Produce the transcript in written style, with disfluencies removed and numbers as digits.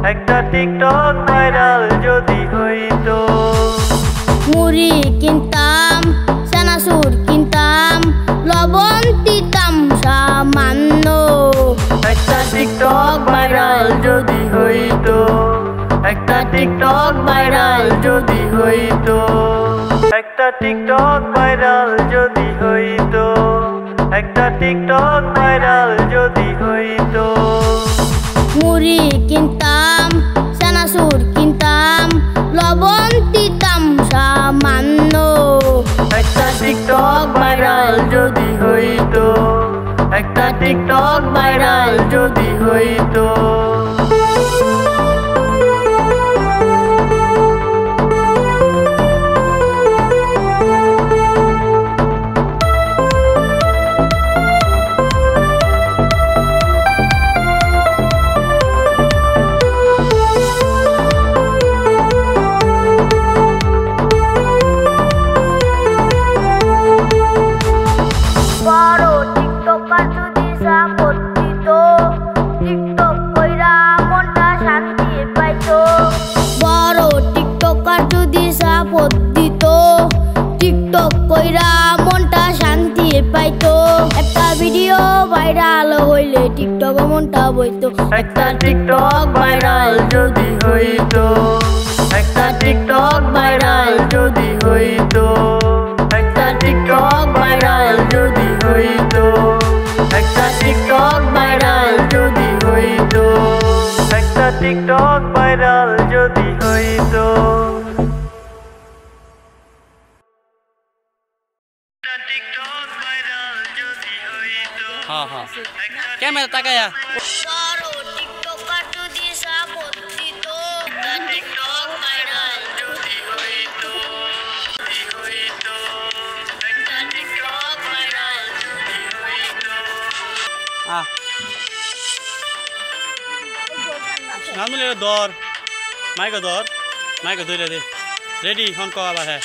একটা TikTok viral যদি হইতো। মুড়ি কিনতাম, চানাচুর কিনতাম, লবণ দিতাম সামান্য। একটা টিকটক ভাইরাল যদি হইতো। একটা টিকটক ভাইরাল যদি হইতো। একটা টিকটক ভাইরাল যদি হইতো। একটা টিকটক ভাইরাল যদি হইতো। মুড়ি কিনতাম, চানাচুর কিনতাম, লবণ দিতাম সামান্য। একটা টিকটক ভাইরাল যদি হইতো। একটা টিকটক ভাইরাল যদি হইতো। বড় টিকটকার যদি সাপোর্ট দিত, টিকটক কইরা মনটা শান্তি পাইতো। বড় টিকটকার যদি সাপোর্ট দিত, টিকটক কইরা মনটা শান্তি পাইতো। একটা ভিডিও ভাইরাল হইলে টিকটক মনটা বইতো। একটা টিকটক ভাইরাল যদি হইতো। একটা টিকটক ভাইরাল যদি হইতো। একটা টিকটক ভাইরাল যদি হইতো। একটা টিকটক ভাইরাল যদি হইতো। একটা টিকটক ভাইরাল যদি হইতো। हाँ हाँ कैमरा ताकाया বড় টিকটকার যদি সাপোর্ট দিত, টিকটক ভাইরাল যদি হইতো। একটা টিকটক ভাইরাল যদি হইতো। हाँ नाम ले दौर माइक दे रेडी हम को आवा है